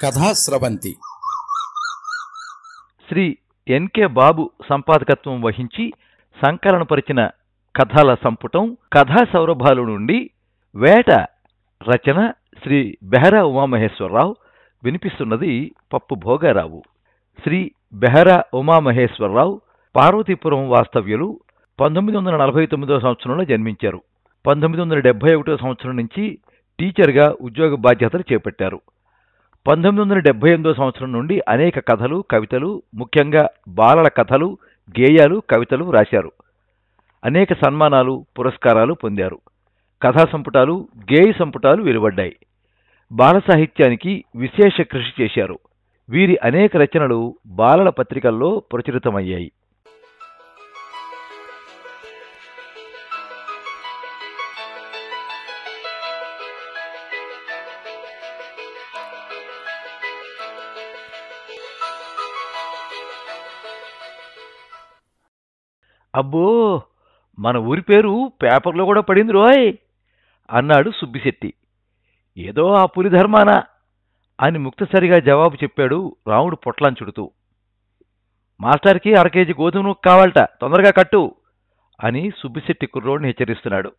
Kathasravanthi Shri NK బాబు సంపాదకత్వం వహించి సంకలనపరిచిన కథల సంపుటం కథా సౌరభాలు నుండి వేట. రచన శ్రీ బెహరా ఉమామహేశ్వరరావు. వినిపిస్తున్నది పప్పు భోగారావు. శ్రీ బెహరా ఉమామహేశ్వరరావు పార్వతీపురం వాస్తవ్యులు. 1949 సంవత్సరంలో జన్మించారు. 1971 సంవత్సరం నుంచి టీచర్గా ఉద్యోగ బాధ్యతలు చేపట్టారు. 1978 సంవత్సరం నుండి అనేక కథలు, కవితలు, ముఖ్యంగా బాలల కథలు, గేయాలు, కవితలు రాశారు. అనేక సన్మానాలు, పురస్కారాలు పొందారు. కథా సంపుటాలు, గేయ సంపుటాలు వెలువడ్డాయి. బాల సాహిత్యానికి విశేష కృషి చేశారు. వీరి అనేక రచనలు బాలల పత్రికల్లో ప్రచురితమయ్యాయి. అబ్బో, మన ఊరి పేరు పేపర్లో కూడా పడింది రోయ్ అన్నాడు సుబ్బిశెట్టి. ఏదో ఆ పులి ధర్మానా అని ముక్తసరిగా జవాబు చెప్పాడు రాముడు పొట్లాంచుడుతూ. మాస్టర్కి 1/2 కేజీ గోధుమ నూక కావాలట, తొందరగా కట్టు అని సుబ్బిశెట్టి కుర్రోడిని హెచ్చరిస్తున్నాడు.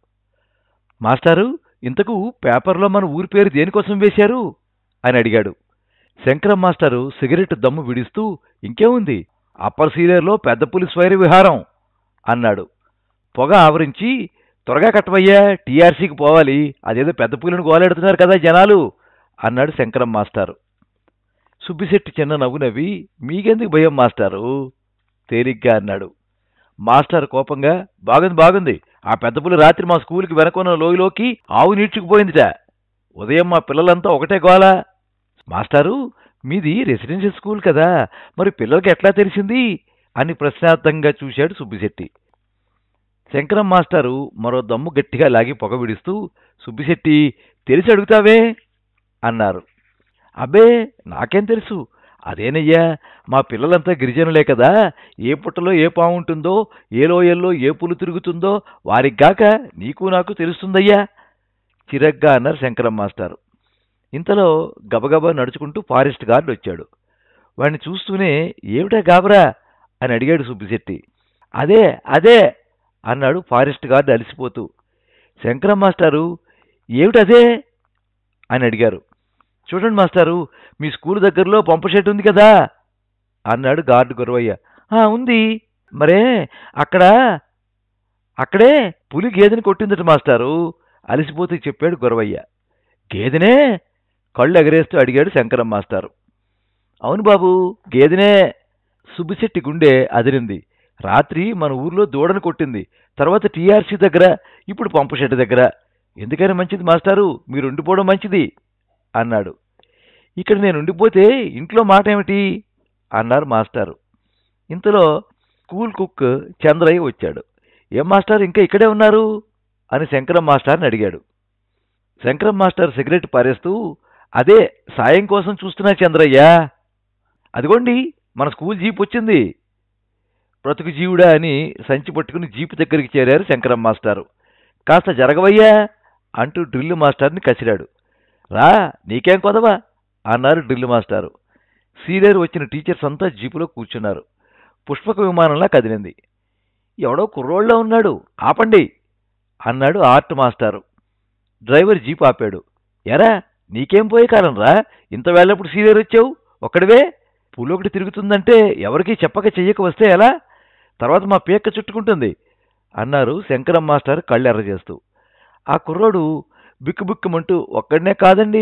మాస్టారు, ఇంతకు పేపర్లో మన ఊరి పేరు దేనికోసం వేశారు అని అడిగాడు. శంకరం మాస్టారు సిగరెట్ దమ్ము విడిస్తూ, ఇంకేముంది, అప్పర్ సీలేరులో పెద్ద పులి స్వైర విహారం అన్నాడు. పొగ ఆవరించి, త్వరగా కట్టవయ్యా, టీఆర్సీకి పోవాలి, అదేదో పెద్ద పులిని గోలెడుతున్నారు కదా జనాలు అన్నాడు శంకరం మాస్టారు. సుబ్బిశెట్టి చిన్న నవ్వు నవ్వి, మీకెందుకు భయం మాస్టారు తేలిగ్గా అన్నాడు. మాస్టర్ కోపంగా, బాగుంది, ఆ పెద్ద పులి రాత్రి మా స్కూల్కి వెనకొన్న లోయలోకి ఆవు నీడ్చుకుపోయిందిట. ఉదయం మా పిల్లలంతా ఒకటే గోల. మాస్టారు, మీది రెసిడెన్షియల్ స్కూల్ కదా, మరి పిల్లలకి ఎట్లా తెలిసింది అని ప్రశ్నార్థంగా చూశాడు సుబ్బిశెట్టి. శంకరం మాస్టారు మరో దమ్ము గట్టిగా లాగి పొగ విడుస్తూ, సుబ్బిశెట్టి, తెలిసి అడుగుతావే అన్నారు. అబ్బే, నాకేం తెలుసు, అదేనయ్యా, మా పిల్లలంతా గిరిజనులే కదా, ఏ పుట్టలో ఏ పాము ఉంటుందో, ఏ లోయల్లో ఏ పులు తిరుగుతుందో వారిగ్గాక నీకు నాకు తెలుస్తుందయ్యా చిరగ్గా అన్నారు శంకరం మాస్టారు. ఇంతలో గబగబా నడుచుకుంటూ ఫారెస్ట్ గార్డు వచ్చాడు. వాడిని చూస్తూనే, ఏమిటా గాబరా అని అడిగాడు సుబ్బిశెట్టి. అదే అన్నాడు ఫారెస్ట్ గార్డు అలసిపోతూ. శంకరం మాస్టారు, ఏమిటదే అని అడిగారు. చూడండి మాస్టారు, మీ స్కూల్ దగ్గరలో పంపు షెడ్ ఉంది కదా అన్నాడు గార్డు గురవయ్య. ఉంది మరే, అక్కడే పులి గేదెని కొట్టిందట మాస్టారు అలసిపోతూ చెప్పాడు గురవయ్య. గేదెనే కళ్ళు ఎగరేస్తూ అడిగాడు శంకరం మాస్టారు. అవును బాబు, గేదెనే. సుబ్బిశెట్టి గుండె అదిరింది. రాత్రి మన ఊర్లో దూడను కొట్టింది, తర్వాత టీఆర్సీ దగ్గర, ఇప్పుడు పంపు షెడ్ దగ్గర. ఎందుకైనా మంచిది మాస్టారు, మీరు ఉండిపోవడం మంచిది అన్నాడు. ఇక్కడ నేను ఉండిపోతే ఇంట్లో మాట ఏమిటి అన్నారు మాస్టారు. ఇంతలో స్కూల్ కుక్ చంద్రయ్య వచ్చాడు. ఏం మాస్టర్, ఇంకా ఇక్కడే ఉన్నారు అని శంకరం మాస్టర్ని అడిగాడు. శంకరం మాస్టర్ సిగరెట్ పారేస్తూ, అదే సాయం కోసం చూస్తున్నా చంద్రయ్య. అదిగోండి మన స్కూల్ జీప్ వచ్చింది. బ్రతుకు జీవుడా అని సంచి పట్టుకుని జీపు దగ్గరికి చేరారు శంకరం మాస్టారు. కాస్త జరగవయ్యా అంటూ డ్రిల్ మాస్టర్ని కసిరాడు. రా, నీకేం కొదవా అన్నారు డ్రిల్ మాస్టారు. సీనియర్ వచ్చిన టీచర్స్ అంతా జీపులో కూర్చున్నారు. పుష్పక విమానంలా కదిలింది. ఎవడో కుర్రోళ్ళ ఉన్నాడు, ఆపండి అన్నాడు ఆర్ట్ మాస్టారు. డ్రైవర్ జీప్ ఆపాడు. ఎరా, నీకేం పోయే కాలం రా, ఇంత వేళప్పుడు సీనియర్ వచ్చావు, ఒక్కడివే? పులొకటి తిరుగుతుందంటే ఎవరికీ చెప్పక చెయ్యక వస్తే ఎలా? తర్వాత మా పేక్క చుట్టుకుంటుంది అన్నారు శంకరం మాస్టర్ కళ్ళెర్ర చేస్తూ. ఆ కుర్రోడు బిక్కుబిక్కుమంటూ, ఒక్కడనే కాదండి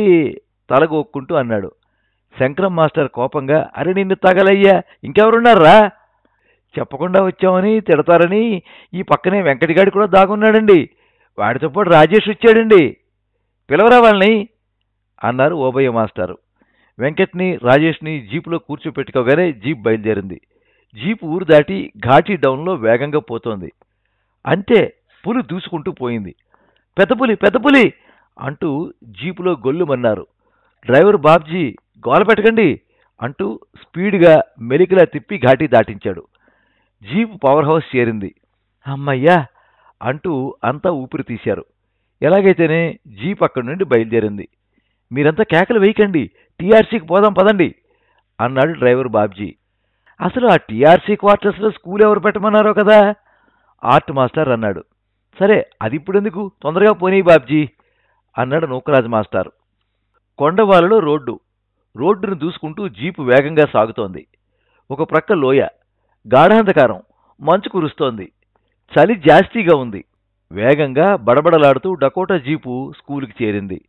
తలగొక్కుంటూ అన్నాడు. శంకరం మాస్టర్ కోపంగా, అరే నిన్ను తగలయ్యా, ఇంకెవరున్నారా? చెప్పకుండా వచ్చామని తిడతారని ఈ పక్కనే వెంకటిగాడి కూడా దాగున్నాడండి, వాడితో పాటు రాజేష్ వచ్చాడండి, పిలవరా వాళ్ళని అన్నారు ఓబయ్య మాస్టారు. వెంకట్ని, రాజేష్ని జీపులో కూర్చోపెట్టుకోగానే జీప్ బయలుదేరింది. జీపు ఊరు దాటి ఘాటీ డౌన్లో వేగంగా పోతోంది. అంతే, పులి దూసుకుంటూ పోయింది. పెద్ద పులి అంటూ జీపులో గొల్లుమన్నారు. డ్రైవర్ బాబ్జీ, గోల పెట్టకండి అంటూ స్పీడ్గా మెలికలా తిప్పి ఘాటీ దాటించాడు. జీపు పవర్ హౌస్ చేరింది. అమ్మయ్యా అంటూ అంతా ఊపిరి తీశారు. ఎలాగైతేనే జీప్ అక్కడి నుండి బయలుదేరింది. మీరంతా కేకలు వేయకండి, టీఆర్సీకి పోదాం పదండి అన్నాడు డ్రైవర్ బాబ్జీ. అసలు ఆ టీఆర్సీ క్వార్టర్స్లో స్కూల్ ఎవరు పెట్టమన్నారో కదా ఆర్ట్ మాస్టర్ అన్నాడు. సరే అది ఇప్పుడెందుకు, తొందరగా పోనీ బాబ్జీ అన్నాడు నూకరాజు మాస్టారు. కొండవాలలో రోడ్డును దూసుకుంటూ జీపు వేగంగా సాగుతోంది. ఒక ప్రక్క లోయ, గాఢాంధకారం, మంచు కురుస్తోంది. చలి జాస్తిగా ఉంది. వేగంగా బడబడలాడుతూ డకోటా జీపు స్కూలుకి చేరింది.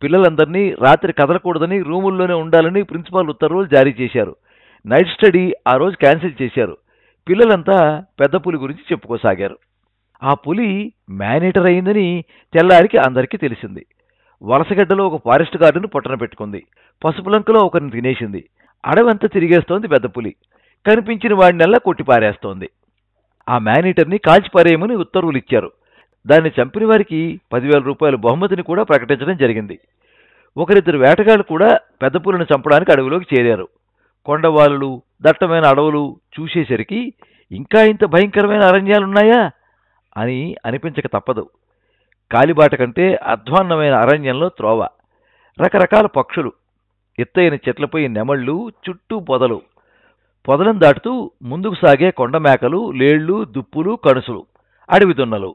పిల్లలందరినీ రాత్రి కదలకూడదని, రూముల్లోనే ఉండాలని ప్రిన్సిపాల్ ఉత్తర్వులు జారీ చేశారు. నైట్ స్టడీ ఆ రోజు క్యాన్సిల్ చేశారు. పిల్లలంతా పెద్ద పులి గురించి చెప్పుకోసాగారు. ఆ పులి మేనేటర్ అయిందని తెల్లారికి అందరికీ తెలిసింది. వలసగడ్డలో ఒక ఫారెస్ట్ గార్డును పొట్టన పెట్టుకుంది. పసుపులంకలో ఒకరిని తినేసింది. అడవంతా తిరిగేస్తోంది పెద్ద పులి. కనిపించిన వాడినల్లా కొట్టిపారేస్తోంది. ఆ మేనేటర్ని కాల్చిపారేయమని ఉత్తర్వులు ఇచ్చారు. దాన్ని చంపిన వారికి 10,000 రూపాయల బహుమతిని కూడా ప్రకటించడం జరిగింది. ఒకరిద్దరు వేటగాళ్లు కూడా పెద్ద పులిని చంపడానికి అడవిలోకి చేరారు. కొండవాలులు, దట్టమైన అడవులు చూసేసరికి ఇంకా ఇంత భయంకరమైన అరణ్యాలున్నాయా అని అనిపించక తప్పదు. కాలిబాట కంటే అధ్వాన్నమైన అరణ్యంలో త్రోవ, రకరకాల పక్షులు, ఎత్తైన చెట్లపై నెమళ్ళు, చుట్టూ పొదలు. పొదలను దాటుతూ ముందుకు సాగే కొండమేకలు, లేళ్లు, దుప్పులు, కణుసులు, అడవి దున్నలు.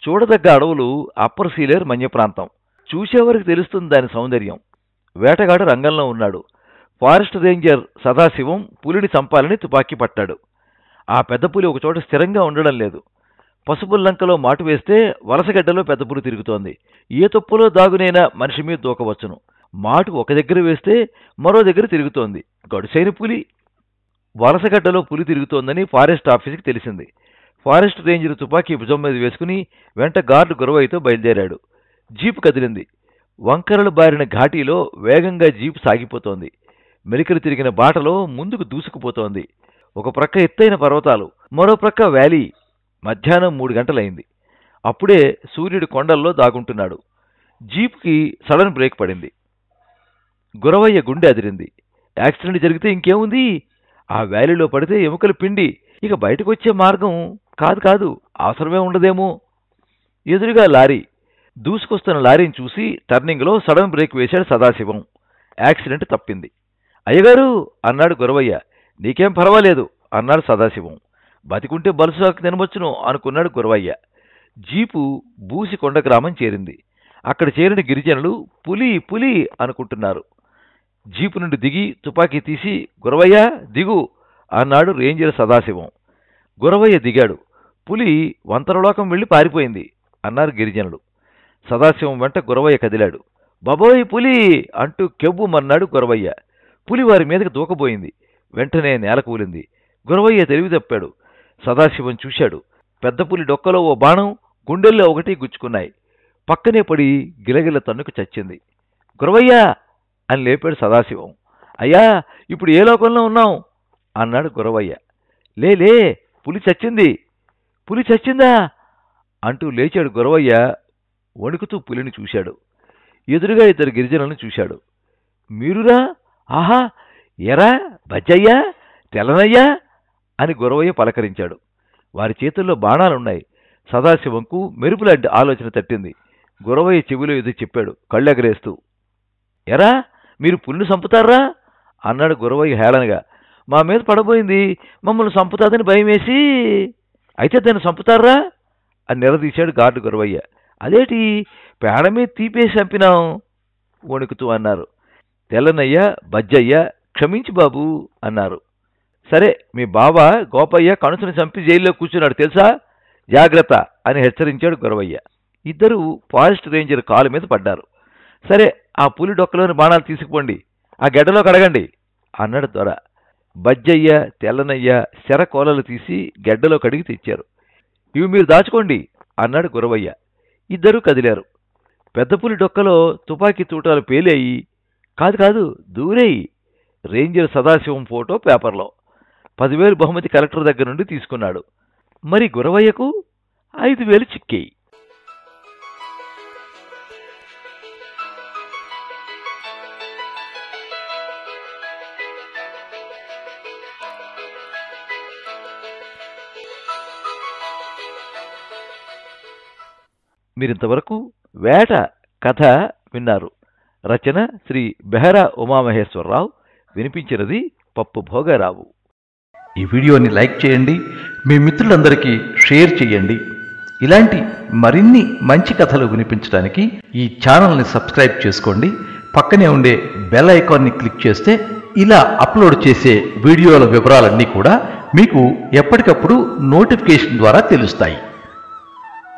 చూడదగ్గ అడవులు అప్పర్ సీలేరు మన్య ప్రాంతం. చూసేవారికి తెలుస్తుంది దాని సౌందర్యం. వేటగాడు రంగంలో ఉన్నాడు. ఫారెస్ట్ రేంజర్ సదాశివం పులిని చంపాలని తుపాకీ పట్టాడు. ఆ పెద్ద పులి ఒకచోట స్థిరంగా ఉండడం లేదు. పసుపుల్లంకలో మాటు వేస్తే వలసగడ్డలో పెద్ద పులి తిరుగుతోంది. ఏ తొప్పులో దాగునైనా మనిషి మీద దూకవచ్చును. మాటు ఒక దగ్గర వేస్తే మరో దగ్గర తిరుగుతోంది. గడుసైన పులి. వలసగడ్డలో పులి తిరుగుతోందని ఫారెస్ట్ ఆఫీసుకి తెలిసింది. ఫారెస్ట్ రేంజర్ తుపాకీ భుజం మీద వేసుకుని వెంట గార్డు గురవయ్యతో బయలుదేరాడు. జీపు కదిలింది. వంకరలు బారిన ఘాటీలో వేగంగా జీపు సాగిపోతోంది. మెలికలు తిరిగిన బాటలో ముందుకు దూసుకుపోతోంది. ఒక ప్రక్క ఎత్తైన పర్వతాలు, మరో ప్రక్క వ్యాలీ. మధ్యాహ్నం 3 గంటలైంది. అప్పుడే సూర్యుడు కొండల్లో దాగుంటున్నాడు. జీపుకి సడన్ బ్రేక్ పడింది. గురవయ్య గుండె అదిరింది. యాక్సిడెంట్ జరిగితే ఇంకేముంది, ఆ వ్యాలీలో పడితే ఎముకలు పిండి ఇక బయటకొచ్చే మార్గం కాదు, అవసరమే ఉండదేమో. ఎదురుగా లారీ. దూసుకొస్తున్న లారీని చూసి టర్నింగ్లో సడన్ బ్రేక్ వేశాడు సదాశివం. యాక్సిడెంట్ తప్పింది. అయ్యగారు అన్నాడు గురవయ్య. నీకేం పర్వాలేదు అన్నాడు సదాశివం. బతికుంటే బలుసాకు తినవచ్చును అనుకున్నాడు గురవయ్య. జీపు బూసికొండ గ్రామం చేరింది. అక్కడ చేరిన గిరిజనులు పులి పులి అనుకుంటున్నారు. జీపు నుండి దిగి తుపాకీ తీసి గురవయ్య దిగు అన్నాడు రేంజర్ సదాశివం. గురవయ్య దిగాడు. పులి వంతరలోకం వెళ్లి పారిపోయింది అన్నారు గిరిజనులు. సదాశివం వెంట గురవయ్య కదిలాడు. బాబోయ్ పులి అంటూ కెవ్వుమన్నాడు గురవయ్య. పులి వారి మీదకి దూకబోయింది. వెంటనే నేల కూలింది. గురవయ్య తెలివి తప్పాడు. సదాశివం చూశాడు. పెద్ద పులి డొక్కలో ఓ బాణం, గుండెల్లో ఒకటి గుచ్చుకున్నాయి. పక్కనే పడి గిలగిల తన్నుకు చచ్చింది. గురవయ్య అని లేపాడు సదాశివం. అయ్యా ఇప్పుడు ఏ లోకంలో ఉన్నాం అన్నాడు గురవయ్య. లే పులి చచ్చింది. పులి చచ్చిందా అంటూ లేచాడు గురవయ్య. వణుకుతూ పులిని చూశాడు. ఎదురుగా 2 గిరిజనులను చూశాడు. మీరురా? ఆహా, ఎరా బజ్జయ్యా, తెల్లనయ్యా అని గురవయ్య పలకరించాడు. వారి చేతుల్లో బాణాలున్నాయి. సదాశివంకు మెరుపులాంటి ఆలోచన తట్టింది. గురవయ్య చెవిలో ఏదో చెప్పాడు కళ్ళెగరేస్తూ. ఎరా మీరు పులిని చంపుతారా అన్నాడు గురవయ్య హేళనగా. మా మీద పడబోయింది, మమ్మల్ని చంపుతాదని భయమేసి. అయితే దాన్ని చంపుతారా అని నిలదీశాడు గార్డు గురవయ్య. అదేటి పేడ మీద తీపేసి చంపినాం వణుకుతూ అన్నారు. తెల్లనయ్య, బజ్జయ్య క్షమించి బాబు అన్నారు. సరే మీ బావ గోపయ్య కణుసుని చంపి జైల్లో కూర్చున్నాడు తెలుసా, జాగ్రత్త అని హెచ్చరించాడు గురవయ్య. 2 ఫారెస్ట్ రేంజర్ కాలు మీద పడ్డారు. సరే ఆ పులి డొక్కలోని బాణాలు తీసుకుపోండి, ఆ గడ్డలో కడగండి అన్నాడు దొర. బజ్జయ్య, తెల్లనయ్య శర కోలలు తీసి గడ్డలో కడిగి తెచ్చారు. ఇవి మీరు దాచుకోండి అన్నాడు గురవయ్య. 2 కదిలారు. పెద్ద పులి డొక్కలో తుపాకీ తూటాలు పేలేయి, కాదు దూరేయి. రేంజర్ సదాశివం ఫోటో పేపర్లో. 10,000 బహుమతి కలెక్టర్ దగ్గర నుండి తీసుకున్నాడు. మరి గురవయ్యకు 5,000 చిక్కేయి. మీరింతవరకు వేట కథ విన్నారు. రచన శ్రీ బెహరా ఉమామహేశ్వరరావు. వినిపించినది పప్పు భోగారావు. ఈ వీడియోని లైక్ చేయండి, మీ మిత్రులందరికీ షేర్ చేయండి. ఇలాంటి మరిన్ని మంచి కథలు వినిపించడానికి ఈ ఛానల్ని సబ్స్క్రైబ్ చేసుకోండి. పక్కనే ఉండే బెల్ ఐకాన్ని క్లిక్ చేస్తే ఇలా అప్లోడ్ చేసే వీడియోల వివరాలన్నీ కూడా మీకు ఎప్పటికప్పుడు నోటిఫికేషన్ ద్వారా తెలుస్తాయి.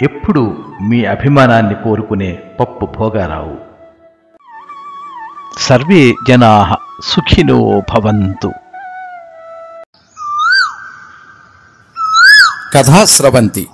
ఎప్పుడు మీ అభిమానాన్ని కోరుకునే పప్పు భోగారావు. సర్వే జనాః సుఖినో భవంతు. కథా స్రవంతి